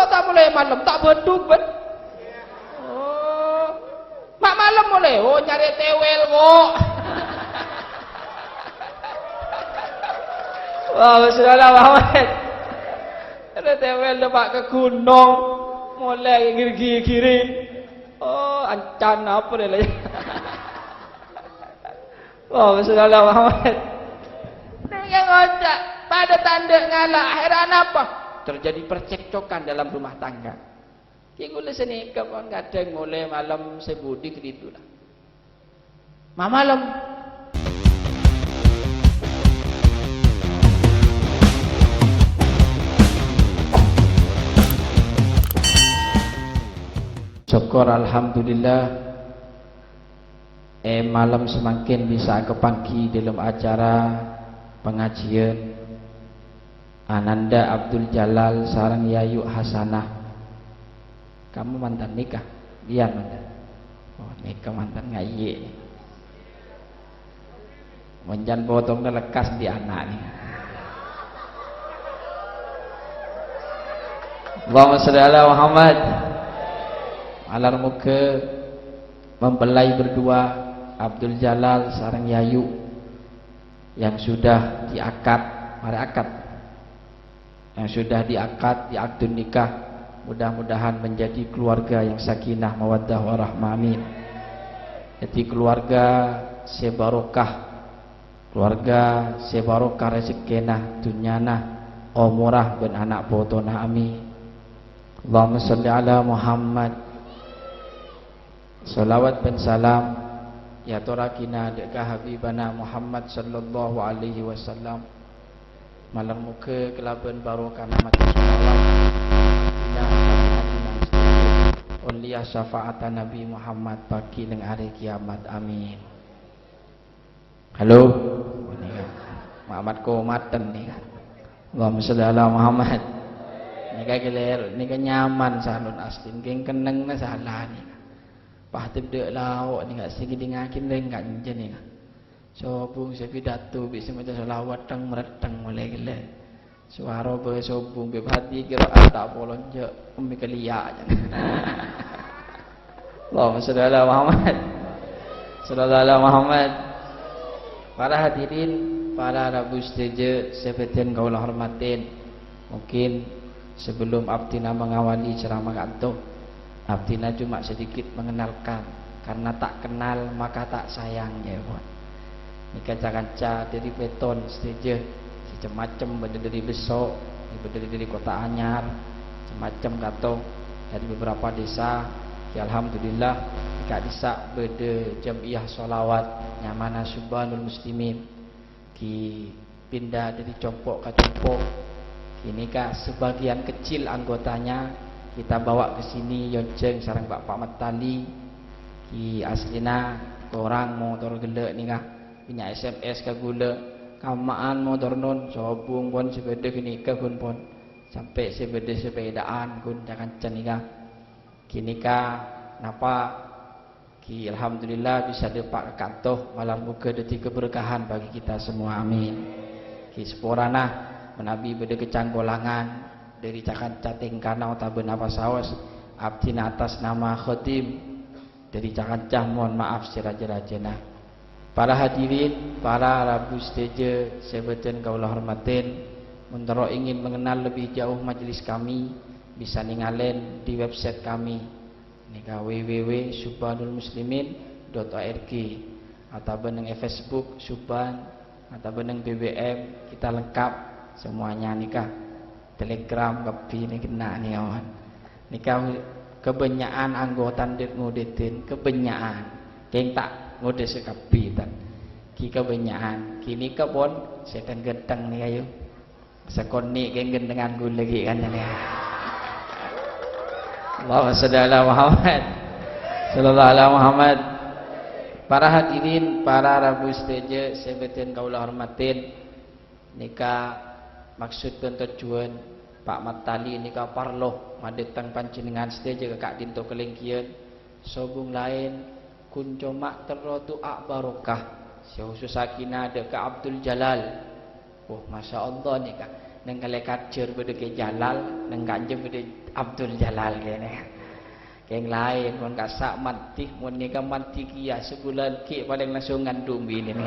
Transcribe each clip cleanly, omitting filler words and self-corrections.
kalau tak boleh malam tak beduk bet. Oh. Mak malam boleh. Oh nyari tewel kok. Wah, sudahlah Muhammad. Ada tewel lepak ke gunung, mulai kiri. Oh, ancan apa dia lagi? Wah, sudahlah Muhammad. Yang ngocak pada tanda ngalah heran apa? Terjadi percekcokan dalam rumah tangga. Kingule seni kapan kadang mulai malam sebudi keditulah. Malam syukur alhamdulillah malam semakin bisa ke pagi dalam acara pengajian Ananda Abdul Jalal sareng Yayu Hasanah. Kamu mantan nikah? Iya mantan. Oh nikah mantan ngaye. Menjan potongnya lekas di anak nih. Allahumma sholli ala Muhammad. Alar muka mempelai berdua Abdul Jalal sareng Yayu yang sudah diakad, mari akad. Yang sudah diakad, diakdun nikah, mudah-mudahan menjadi keluarga yang sakinah mawaddah warahmah amin. Jadi keluarga sebarokah, keluarga sebarokah rezekinah dunyana umurah ben anak botona amin. Allahumma sholli ala Muhammad. Salawat dan salam ya torakina dekat habibana Muhammad sallallahu alaihi wasallam. Malam muka kelaban barokah nama salawat dina uliya syafaatan Nabi Muhammad bagi nang hari kiamat amin. Halo ini kan Muhammad komatan nih kan. Allahumma sholli ala Muhammad. Ini kan geler, ini kan nyaman salun aslin geng keneng na salah nih. Pahtib dek lawak ni kat segi dengakin lengkat je ni kan. Sobung saya pidato bisa macam selawat tang meretang mulai gila. Suara bersobung berhati kira ada bolon je umi kelia je. Allahumma sholli ala Muhammad. Sallallahu alaihi Muhammad. Para hadirin, para rabu setuju seperti kau hormatin. Mungkin sebelum Abdina mengawali ceramah kanto, Abdina cuma sedikit mengenalkan, karena tak kenal maka tak sayang ya buat. Ini kaca-kaca dari beton setuju, macam-macam benda dari besok, benda dari kota Anyar, macam kato dari beberapa desa. Ya alhamdulillah, jika desa beda jamiah solawat nyamana subhanul muslimin, ki pindah dari compok ke compok. Ini kah sebagian kecil anggotanya kita bawa ke sini yonceng sareng Bapak Matali ki aslina orang motor gelek ni kah punya SMS ke gula kamaan motor non sobung pun sepeda kini ke pun sampai sepedaan kun jangan cenika kini kah napa ki alhamdulillah bisa dapat ke kantor malam muka detik keberkahan bagi kita semua amin. Ki seporana menabi beda kecang golangan dari cakan cating kanau taben apa sawas abdina atas nama khotim dari cakan cah mohon maaf siraja-rajana. Para hadirin, para rabu stage sebeten kaulah hormatin, muntaro ingin mengenal lebih jauh majelis kami bisa ningalen di website kami nika www.subhanulmuslimin.org atau beneng Facebook Subhan atau beneng BBM kita lengkap semuanya nikah. Telegram kapi ni kena ni kawan. Nikah kebanyakan anggota dek ngudetin kebanyakan. Keng tak ngudet sekapi tan. Ki kebanyakan. Kini ke pon setan genteng ni kayu. Sekon ni keng gendengan gun lagi kan ni. Allahumma shalli ala Muhammad. Sallallahu alaihi Muhammad. Para hadirin, para rabu stage sebetin kaulah hormatin. Nikah maksud dan tujuan Pak Matali nikah parloh madetang pancingan stage kakak dinto kelengkian sobung lain kun cuma terrotu barokah khusus sakinah deka Abdul Jalal. Oh masya Allah nikah nang kale kacur bede ke Jalal nang kanjeng bede Abdul Jalal kene yang lain mun kasak mati mun ni ka mati kia sebulan ki paling langsung ngandung bini ni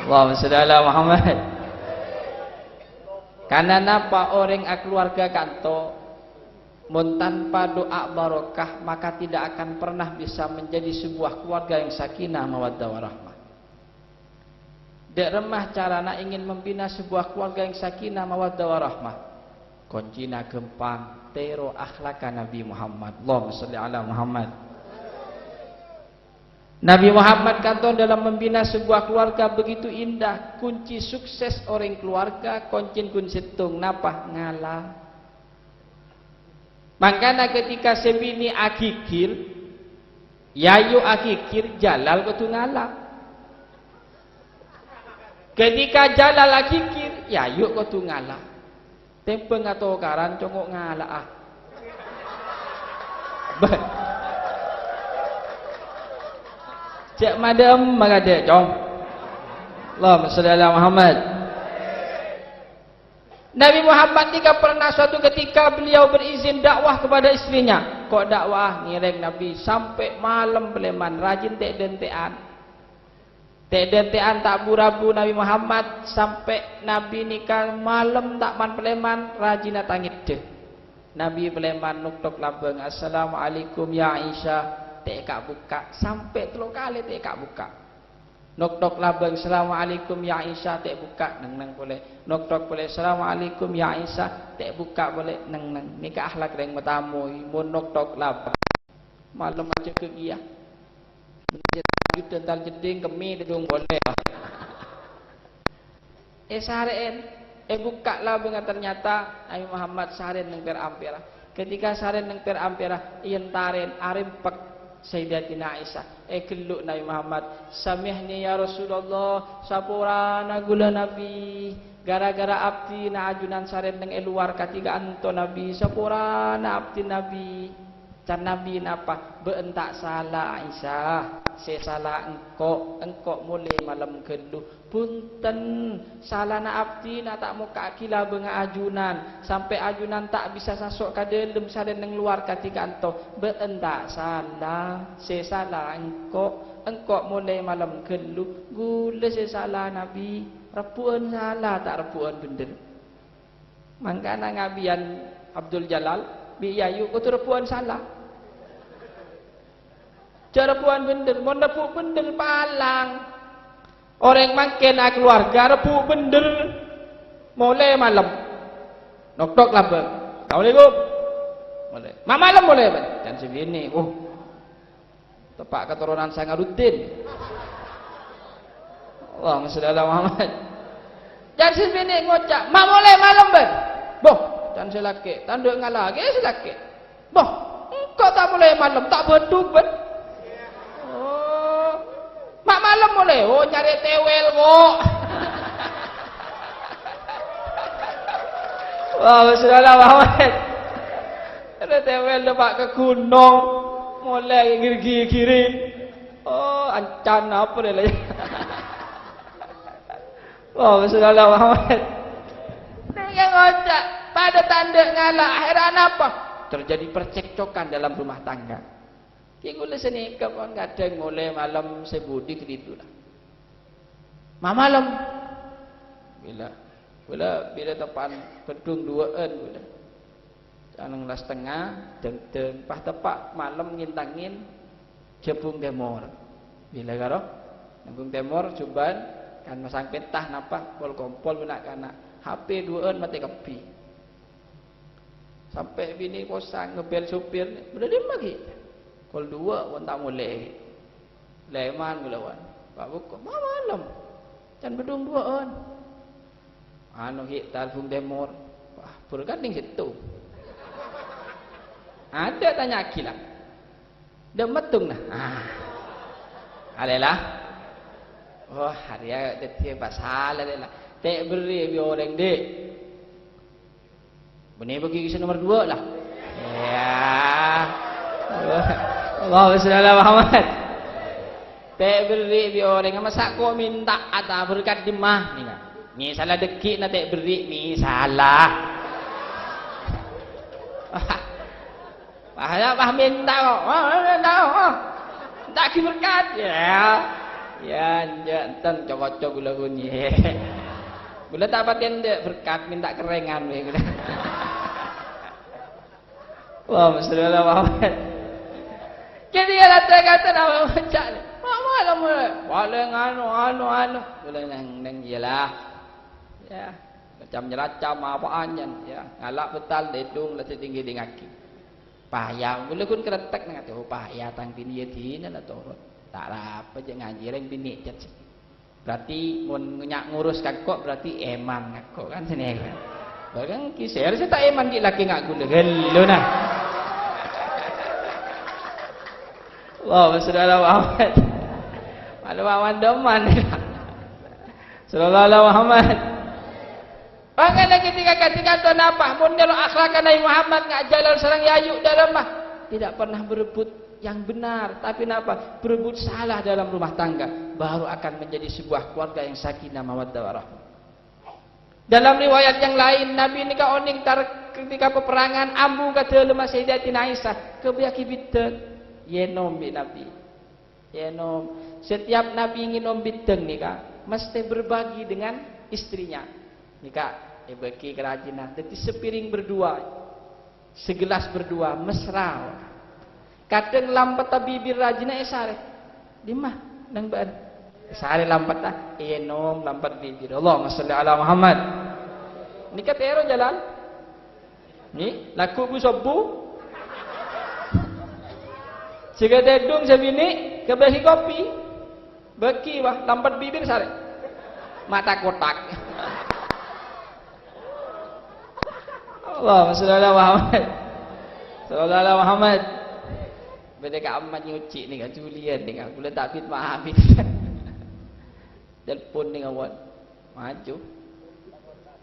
Allahumma shalli ala Muhammad. Karena napa orang keluarga kanto mun tanpa doa barokah maka tidak akan pernah bisa menjadi sebuah keluarga yang sakinah mawaddah warahmah. Dek remah carana ingin membina sebuah keluarga yang sakinah mawaddah warahmah. Kuncina gempang tero akhlaka Nabi Muhammad. Allahumma shalli ala Muhammad. Nabi Muhammad kanton dalam membina sebuah keluarga begitu indah. Kunci sukses orang keluarga kuncin kun setung napa ngalah. Makanya ketika sebini akikir yayu akikir Jalal kudu ngalah. Ketika Jalal akikir yayu kudu ngalah. Tempeng atau karan congok ngalah ah. Cek madam magade jom. Allahumma shalli ala Muhammad. Nabi Muhammad jika pernah suatu ketika beliau berizin dakwah kepada istrinya. Kok dakwah ngireng Nabi sampai malam beleman rajin tek dentean. Tek dentean tak burabu Nabi Muhammad sampai Nabi nikah malam tak man beleman rajin tangit deh. Nabi beleman nuktok labeng assalamualaikum ya Aisyah. Tak kak buka sampai 3 kali tak kak buka. Nok-nok labeng assalamualaikum ya Aisyah tak buka neng boleh. Nok-nok boleh assalamualaikum ya Aisyah tak buka boleh neng. Ni ke akhlak yang bertamu. Mun nok-nok labeng malam aja ke dia. Tentang jeding kemi dedung boleh. Saren buka labeng ternyata Nabi Muhammad saren neng per ampera. Ketika saren neng per ampera ien taren arimpek Sayyidatina Aisyah keluk Nabi Muhammad samihni ya Rasulullah sapurana gula Nabi gara-gara abdi na ajunan saren nang eluar katiga anto Nabi sapurana abdi Nabi can Nabi napa beentak salah Aisyah saya salah engkau mulai malam keluh punten salah na abdi na tak muka kila benga ajunan sampai ajunan tak bisa sasok ka dalam saren nang luar katiga anto beentak salah saya salah engkau mulai malam keluh gula saya salah Nabi repuan salah tak repuan bener mangkana ngabian Abdul Jalal bi yayu kutu repuan salah cara puan bener mon repuk bener palang orang makin keluarga repuk bener mulai malam nok-nok labeng assalamualaikum boleh malam boleh dan segini tepak keturunan Sangaruddin Allahumma shalli ala Muhammad dan segini ngocak mulai malam ben boh dan selaki tanduk ngalah lagi selaki boh engkau tak boleh malam tak beduk ben mak malam boleh nyari tewel kok wah saudara Muhammad ada tewel depak ke gunung mulai kiri ancan apa dia lagi wah saudara Muhammad yang ngocak pada tanda ngalah akhiran apa terjadi percekcokan dalam rumah tangga. Kigula seni kapan kadang mulai malam sebudi keditulah. Malam bila tepan pedung 2an bila. Anang 2:30 deng pas tepak malam ngintangin Jepung Timur. Bila karo Jepung Timur coban kan masang pentah napa pol kompol menak kana HP 2an mati kepi. Sampai bini kosang ngebel supir, udah dia lagi. Kol 2 pun tak boleh. Leman gulawan. Pak buka malam. Can bedung 2an. Anu hik Talfung Timur. Wah, berganding situ. Ada tanya akilah. Dah metung nah. Alelah. Oh, hari ya detik pasal alelah. Tek beri bi orang dek. Benih bagi kisah nomor 2 lah. Ya. Allahumma shalli ala Muhammad. Tak beri bi orang masak kok minta atau berkat di mah ni kan. Misalnya dekik nak tak beri, misalnya. Bah minta kok. Tak berkat ya. Ya, jantan cocok gula kunyi. Gula tak paten dek berkat minta kerengan we gula. Wah, masalah Muhammad. Jadi ala kata nama baca ni. Malam paling anu. Gula nang iyalah. Ya, macam nyeracam apaan ya. Ngalak betal dedung lah tinggi di kaki. Payah, mula kun keretek nang tu payah tang bini yati na turun. Tak apa je ngaji reng bini jet. Berarti mun nyak ngurus kakok berarti eman kakok kan sini kan. Barang kisah saya tak eman di laki ngak gula gelo nah. Wah, saudara Muhammad. Malu awan doman. Sallallahu Muhammad. Bagaimana ketika tuan apa pun kalau akhlak Nabi Muhammad ngak jalan serang yayu dalam mah tidak pernah berebut yang benar, tapi apa berebut salah dalam rumah tangga, baru akan menjadi sebuah keluarga yang sakinah mawaddah warahmah. Dalam riwayat yang lain Nabi ni ka oning ketika peperangan ambu kata lemah Sayyidatina Aisyah kebiaki bideng yenom bi Nabi yenom. Setiap Nabi ingin nom bideng ni ka mesti berbagi dengan istrinya ni ka. Bagi kerajinan, jadi sepiring berdua, segelas berdua, mesra. Kadang lampat bibir rajina esare, dimah nang ban. Esare lampat ah, enom lampat bibir. Allahumma sholli ala Muhammad. Ni katero jalan. Ni laku bu sobu. Jika dedung sabini kebehi kopi, beki wah lampat bibir sare. Mata kotak. Allah Rasulullah Muhammad Sallallahu Muhammad. Beda kat amat nyuci ni kat Julian ni kat gula tak fit maafin. Telefon ni kawan maju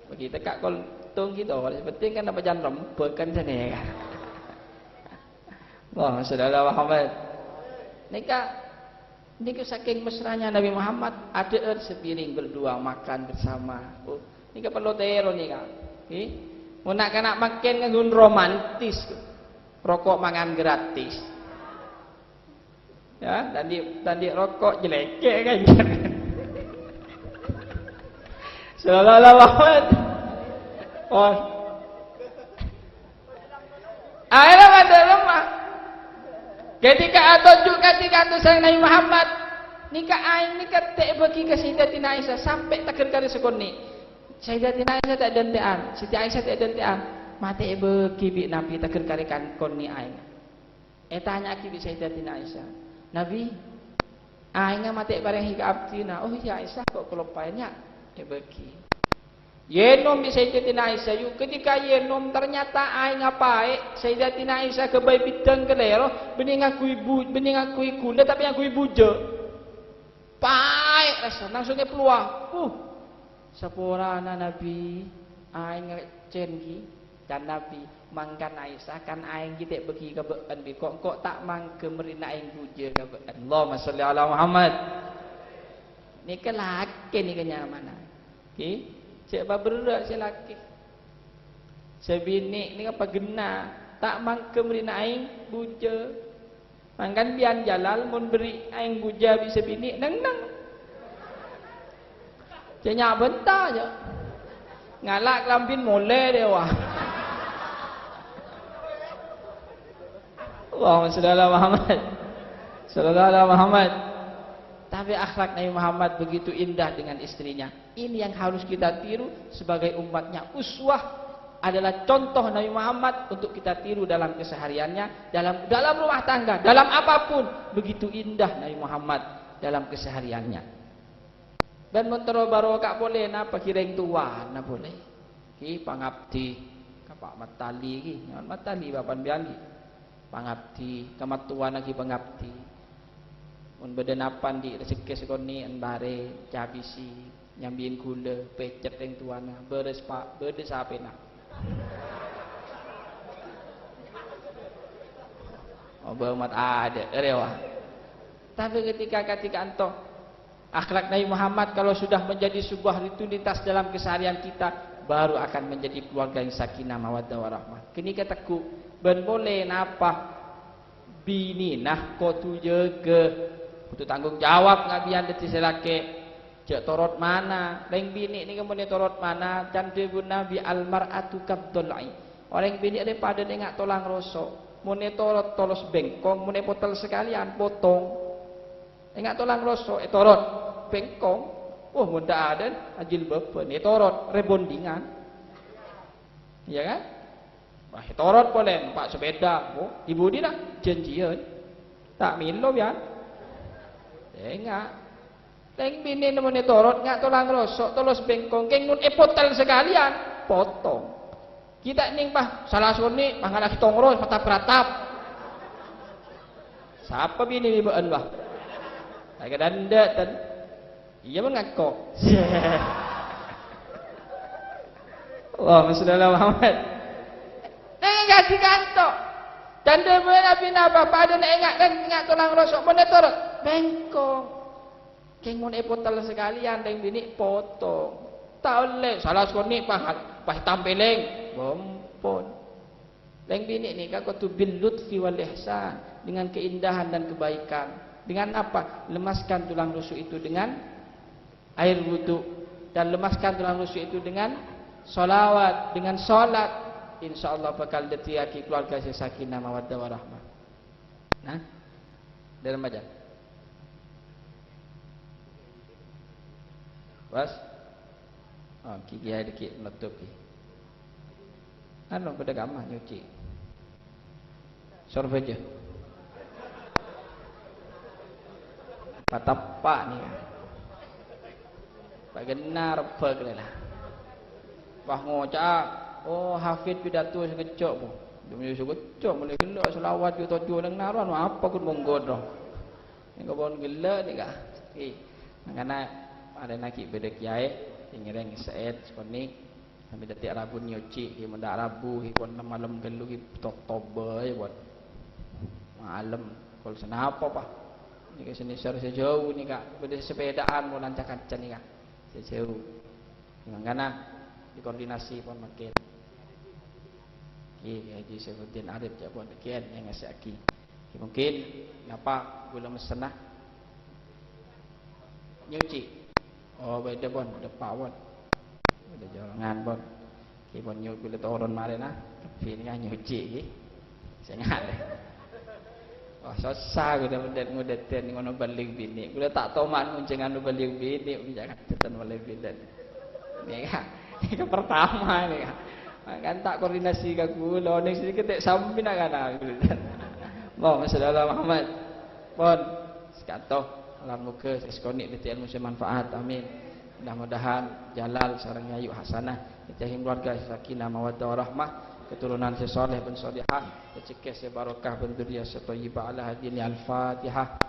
bagi tekak kol tung kita penting kan apa jangan rempekan sana kan. Allah Rasulullah Muhammad ni ke saking mesranya Nabi Muhammad ada sepiring berdua makan bersama. Oh, ni ke perlu tero ni kan. Nak makan kan romantis, rokok mangan gratis, ya tadi rokok jelek kan, Sallallahu Muhammad. Oh, akhirnya ada lemah. Ketika atau sang Nabi Muhammad, nikah aing nikah tak bagi ke Sayyidatina Aisyah sampai takkan kali sekoni. Sayyidatina Aisyah tak dentean, Siti Aisyah tak dentean. Mate bagi bi Nabi takkan karikan kon ni aing. Tanya ki bi Sayyidatina Aisyah. Nabi, aing mate bareng hika abdina. Oh ya Aisyah kok kelopainya bagi. Yenom bi Sayyidatina Aisyah yuk ketika yenom ternyata aing ngapae Sayyidatina Aisyah ke bayi bidang kelero bening aku ikut tapi aku ibujo. Pae rasa langsungnya peluang. Sepurana Nabi aing ngecen ki dan Nabi mangkan Aisyah kan aing kita bagi ke bean bi kok tak mang kemerina aing puja ke bean. Allahumma sholli ala Muhammad. Ni ke laki ni kenyamanan. Ki cek ba berak si laki. Sebini ni apa gena tak mang kemerina aing puja. Mangkan bian jalal mun beri aing puja bi sebini nang Cenyak bentar je. Ngalak lampin molek dia wah. Allahumma sholli ala Muhammad. Sallallahu alaihi Muhammad. Tapi akhlak Nabi Muhammad begitu indah dengan istrinya. Ini yang harus kita tiru sebagai umatnya. Uswah adalah contoh Nabi Muhammad untuk kita tiru dalam kesehariannya, dalam rumah tangga, dalam apapun. Begitu indah Nabi Muhammad dalam kesehariannya. Dan mentero baro kak boleh napa kireng tua na boleh. Ki pangabdi kapak matali ki, nyaman matali bapan biang ki. Pangabdi kamatuan lagi pangabdi. Mun bedenapan di rezeki sekoni endare cabisi nyambien gula pecet yang tuana beres pak beres apa nak. Oh bermat ada rewa. Tapi ketika anto Akhlak Nabi Muhammad kalau sudah menjadi sebuah rutinitas dalam keseharian kita, baru akan menjadi keluarga yang sakinah mawaddah warahmah. Kini kataku, ben boleh napa bini nah ko tu jaga, tu tanggung jawab ngabian deti selake. Jak torot mana, lain bini ni kemudian torot mana, canda pun Nabi almar'atu kabdolai. Orang bini daripada dengar tolang rosok, mune torot tolos bengkong, mune potol sekalian potong. Ingat tolang rosok, torot bengkong. Oh, mudah ada ajil bapa ni torot rebondingan. Ya kan? Wah, torot boleh pak sepeda. Oh, ibu dia dah janjian. Tak milo ya. Ingat. Teng bini namanya torot ngak tolang rosok, tolos bengkong, keng nun epotel sekalian, potong. Kita ning bah salah suni pangalah kitongro mata beratap. Siapa bini ibaan bah? Agak dandat dan ia mengaku. Allahumma shalli ala Muhammad. Enggak digantok. Dan dia Nabi napa pada enggak tulang rosok menetor bengkong. Keng mun epotal sekalian deng bini potong. Tak oleh salah skoni pas tampeleng bompon. Deng bini ni kako tu bil lutfi wal ihsan, dengan keindahan dan kebaikan. Dengan apa? Lemaskan tulang rusuk itu dengan air wudu, dan lemaskan tulang rusuk itu dengan solawat, dengan solat. InsyaAllah bakal detiaki keluarga sakinah mawaddah warahmah. Nah, dalam baca. Was? Oh, kiki ada dikit menutup ki. Anu pada gamah nyuci. Sorf aja. Patapak ni Pak genar apa lah. Bah ngocak, oh hafid pidato sekecok pun. Dia punya sekecok boleh gelak selawat ju tujuh nang naran apa kun monggodoh. Ni kau bon gelak ni kah? Karena ada nak beda kiai ngireng said sekoni sampai detik Rabu nyuci, ki mendak Rabu ki kon malam gelu ki Oktober ya buat malam kol senapa pak. Ni ke sini sejauh ni kak, pada sepedaan mau lancakan ni kak, sejauh. Mangana dikoordinasi pun makin. Haji Saifuddin Arif jak buat kian yang ngasih aki. Mungkin napa gula mesenah nyuci. Oh beda pun, ada pawon, ada jalangan pun. Kipun nyuci gula turun mari nah, tapi ni kan nyuci, saya ngalih. Oh susah gula mudet ni ngono balik bini. Gula tak tahu mana muncengan balik bini, jangan tetan balik bini. Ni kan, ini pertama ni kan. Kan tak koordinasi ke gula, ni sedikit tak sampai nak kan. Allahumma shalli ala Muhammad. Pun sekatoh alam muka sekonik betul ilmu manfaat. Amin. Mudah-mudahan jalal sareng ayu hasanah, kita keluarga sakinah mawaddah warahmah, keturunan sesoleh ben solihah, rezeki sebarokah ben dzurriyyah thayyibah ala hadini al-Fatihah.